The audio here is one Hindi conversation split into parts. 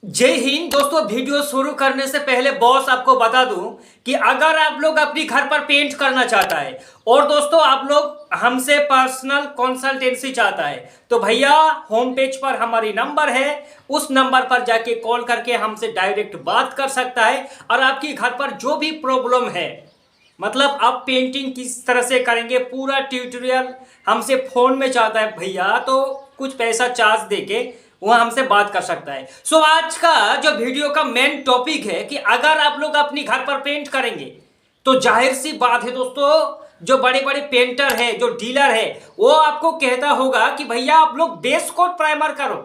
जय हिंद दोस्तों। वीडियो शुरू करने से पहले बॉस आपको बता दूं कि अगर आप लोग अपनी घर पर पेंट करना चाहता है और दोस्तों आप लोग हमसे पर्सनल कंसल्टेंसी चाहता है तो भैया होम पेज पर हमारी नंबर है, उस नंबर पर जाके कॉल करके हमसे डायरेक्ट बात कर सकता है। और आपकी घर पर जो भी प्रॉब्लम है, मतलब आप पेंटिंग किस तरह से करेंगे पूरा ट्यूटोरियल हमसे फोन में चाहता है भैया, तो कुछ पैसा चार्ज देके वह हमसे बात कर सकता है। सो आज का जो वीडियो का मेन टॉपिक है कि अगर आप लोग अपनी घर पर पेंट करेंगे तो जाहिर सी बात है दोस्तों, जो बड़े बड़े पेंटर है, जो डीलर है, वो आपको कहता होगा कि भैया आप लोग बेस कोट प्राइमर करो।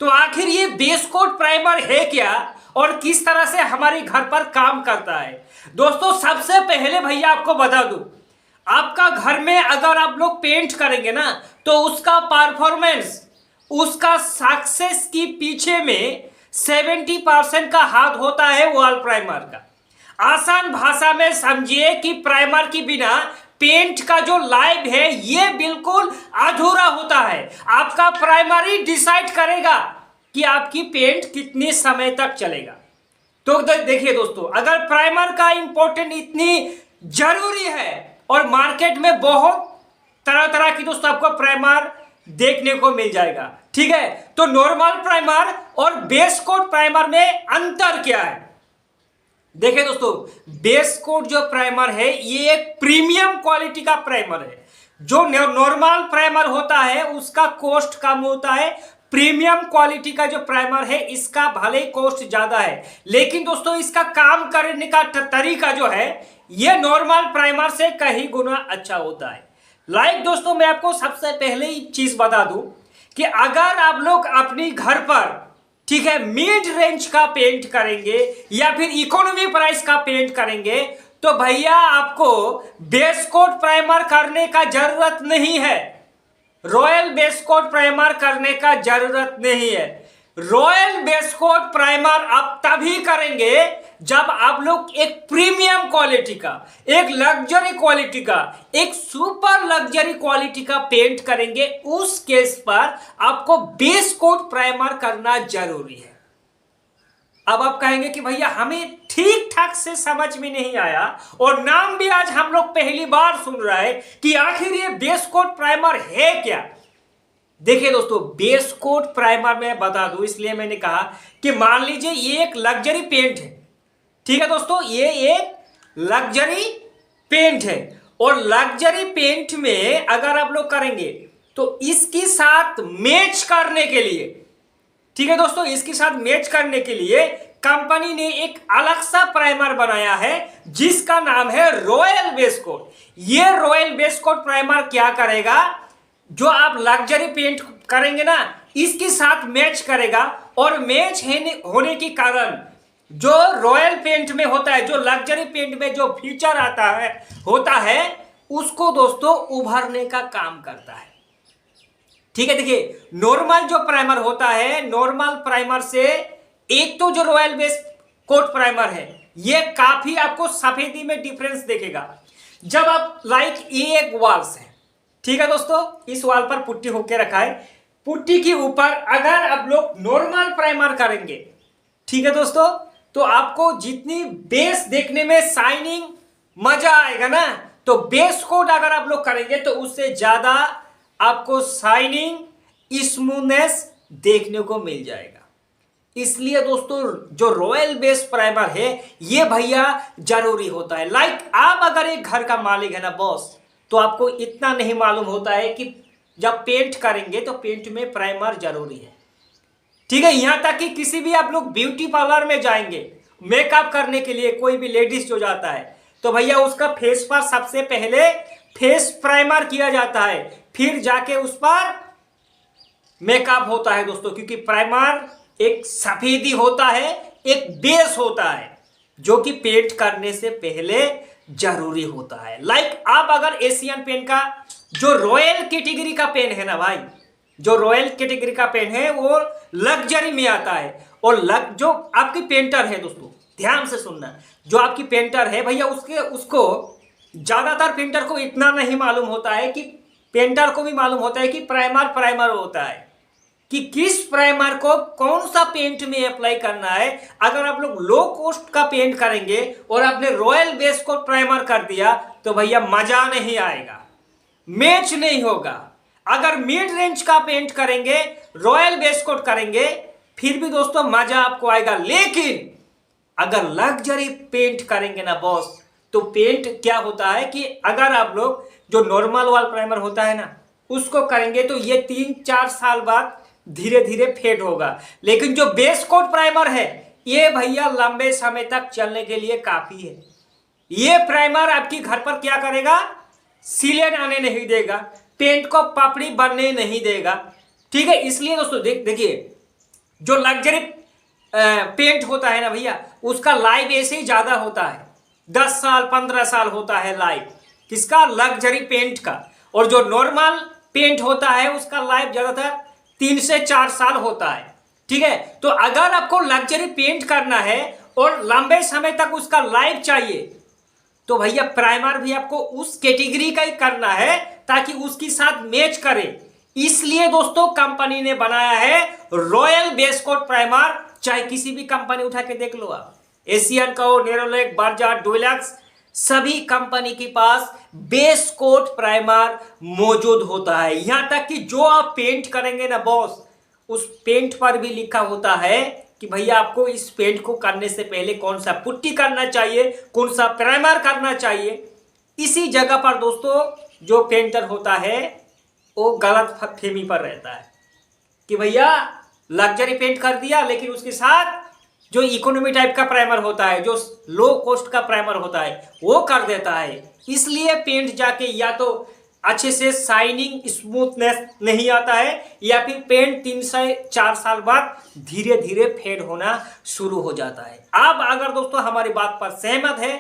तो आखिर ये बेस कोट प्राइमर है क्या और किस तरह से हमारे घर पर काम करता है? दोस्तों सबसे पहले भैया आपको बता दूं, आपका घर में अगर आप लोग पेंट करेंगे ना तो उसका परफॉर्मेंस, उसका सक्सेस की पीछे में 70% का हाथ होता है वॉल प्राइमर का। आसान भाषा में समझिए कि प्राइमर के बिना पेंट का जो लाइफ है ये बिल्कुल अधूरा होता है। आपका प्राइमर ही डिसाइड करेगा कि आपकी पेंट कितने समय तक चलेगा। तो देखिए दोस्तों, अगर प्राइमर का इंपॉर्टेंट इतनी जरूरी है और मार्केट में बहुत तरह तरह की दोस्तों आपको प्राइमर देखने को मिल जाएगा, ठीक है। तो नॉर्मल प्राइमर और बेस कोट प्राइमर में अंतर क्या है? देखिए दोस्तों, बेस कोट जो प्राइमर है ये एक प्रीमियम क्वालिटी का प्राइमर है। जो नॉर्मल प्राइमर होता है उसका कॉस्ट कम होता है, प्रीमियम क्वालिटी का जो प्राइमर है इसका भले ही कॉस्ट ज्यादा है, लेकिन दोस्तों इसका काम करने का तरीका जो है ये नॉर्मल प्राइमर से कहीं गुना अच्छा होता है। दोस्तों मैं आपको सबसे पहले ही चीज बता दूं कि अगर आप लोग अपनी घर पर, ठीक है, मिड रेंज का पेंट करेंगे या फिर इकोनॉमी प्राइस का पेंट करेंगे तो भैया आपको बेस कोट प्राइमर करने का जरूरत नहीं है। रॉयल बेस कोट प्राइमर करने का जरूरत नहीं है। रॉयल बेस कोट प्राइमर आप तभी करेंगे जब आप लोग एक प्रीमियम क्वालिटी का, एक लग्जरी क्वालिटी का, एक सुपर लग्जरी क्वालिटी का पेंट करेंगे। उस केस पर आपको बेस कोट प्राइमर करना जरूरी है। अब आप कहेंगे कि भैया हमें ठीक ठाक से समझ में नहीं आया और नाम भी आज हम लोग पहली बार सुन रहे हैं कि आखिर ये बेस कोट प्राइमर है क्या। देखिए दोस्तों, बेस कोट प्राइमर मैं बता दूं इसलिए मैंने कहा कि मान लीजिए ये एक लग्जरी पेंट है, ठीक है दोस्तों, ये एक लग्जरी पेंट है और लग्जरी पेंट में अगर आप लोग करेंगे तो इसके साथ मैच करने के लिए, ठीक है दोस्तों, इसके साथ मैच करने के लिए कंपनी ने एक अलग सा प्राइमर बनाया है जिसका नाम है रॉयल बेस कोट। ये रॉयल बेस कोट प्राइमर क्या करेगा, जो आप लग्जरी पेंट करेंगे ना इसके साथ मैच करेगा और मैच होने के कारण जो रॉयल पेंट में होता है, जो लग्जरी पेंट में जो फीचर आता है होता है उसको दोस्तों उभरने का काम करता है, ठीक है। देखिए नॉर्मल जो प्राइमर होता है, नॉर्मल प्राइमर से एक तो जो रॉयल बेस कोट प्राइमर है ये काफी आपको सफेदी में डिफरेंस देखेगा। जब आप ये एक वॉल्स है, ठीक है दोस्तों, इस वॉल पर पुट्टी होके रखा है, पुट्टी के ऊपर अगर आप लोग नॉर्मल प्राइमर करेंगे, ठीक है दोस्तों, तो आपको जितनी बेस देखने में शाइनिंग मजा आएगा ना, तो बेस कोट अगर आप लोग करेंगे तो उससे ज्यादा आपको शाइनिंग स्मूथनेस देखने को मिल जाएगा। इसलिए दोस्तों जो रॉयल बेस प्राइमर है ये भैया जरूरी होता है। आप अगर एक घर का मालिक है ना बॉस, तो आपको इतना नहीं मालूम होता है कि जब पेंट करेंगे तो पेंट में प्राइमर जरूरी है, ठीक है। यहां तक कि किसी भी आप लोग ब्यूटी पार्लर में जाएंगे मेकअप करने के लिए, कोई भी लेडीज जो जाता है तो भैया उसका फेस पर सबसे पहले फेस प्राइमर किया जाता है, फिर जाके उस पर मेकअप होता है दोस्तों, क्योंकि प्राइमर एक सफेदी होता है, एक बेस होता है जो कि पेंट करने से पहले जरूरी होता है। आप अगर एशियन पेन का जो रॉयल कैटेगरी का पेन है ना भाई, जो रॉयल कैटेगरी का पेन है वो लग्जरी में आता है। और जो आपकी पेंटर है दोस्तों, ध्यान से सुनना, जो आपकी पेंटर है भैया उसको ज्यादातर पेंटर को इतना नहीं मालूम होता है कि पेंटर को भी मालूम होता है कि प्राइमर होता है, कि किस प्राइमर को कौन सा पेंट में अप्लाई करना है। अगर आप लोग लो कॉस्ट का पेंट करेंगे और आपने रॉयल बेस कोट प्राइमर कर दिया तो भैया मजा नहीं आएगा, मैच नहीं होगा। अगर मिड रेंज का पेंट करेंगे, रॉयल बेस कोट करेंगे, फिर भी दोस्तों मजा आपको आएगा। लेकिन अगर लग्जरी पेंट करेंगे ना बॉस, तो पेंट क्या होता है कि अगर आप लोग जो नॉर्मल वाल प्राइमर होता है ना उसको करेंगे तो ये 3-4 साल बाद धीरे धीरे फेड होगा। लेकिन जो बेस कोट प्राइमर है ये भैया लंबे समय तक चलने के लिए काफी है। ये प्राइमर आपकी घर पर क्या करेगा, सीलेट आने नहीं देगा, पेंट को पापड़ी बनने नहीं देगा। ठीक है, इसलिए दोस्तों देखिए जो लग्जरी पेंट होता है ना भैया, उसका लाइफ ऐसे ही ज्यादा होता है, 10 साल 15 साल होता है लाइफ किसका, लग्जरी पेंट का। और जो नॉर्मल पेंट होता है उसका लाइफ ज्यादातर 3 से 4 साल होता है। ठीक है, तो अगर आपको लग्जरी पेंट करना है और लंबे समय तक उसका लाइफ चाहिए तो भैया प्राइमर भी आपको उस कैटेगरी का ही करना है ताकि उसके साथ मैच करे। इसलिए दोस्तों कंपनी ने बनाया है रॉयल बेस कोट प्राइमर। चाहे किसी भी कंपनी उठा के देख लो आप, एशियन का हो, नेरोलैक, बर्जर, डुएलक्स, सभी कंपनी के पास बेस कोट प्राइमर मौजूद होता है। यहां तक कि जो आप पेंट करेंगे ना बॉस, उस पेंट पर भी लिखा होता है कि भैया आपको इस पेंट को करने से पहले कौन सा पुट्टी करना चाहिए, कौन सा प्राइमर करना चाहिए। इसी जगह पर दोस्तों जो पेंटर होता है वो गलत फहमी पर रहता है कि भैया लग्जरी पेंट कर दिया लेकिन उसके साथ जो इकोनॉमी टाइप का प्राइमर होता है, जो लो कॉस्ट का प्राइमर होता है वो कर देता है। इसलिए पेंट जाके या तो अच्छे से शाइनिंग स्मूथनेस नहीं आता है या फिर पेंट 3 से 4 साल बाद धीरे धीरे फेड होना शुरू हो जाता है। अब अगर दोस्तों हमारी बात पर सहमत है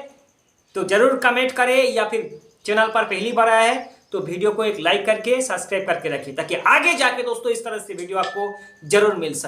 तो जरूर कमेंट करें, या फिर चैनल पर पहली बार आया है तो वीडियो को एक लाइक करके सब्सक्राइब करके रखिए ताकि आगे जाके दोस्तों इस तरह से वीडियो आपको जरूर मिल सके।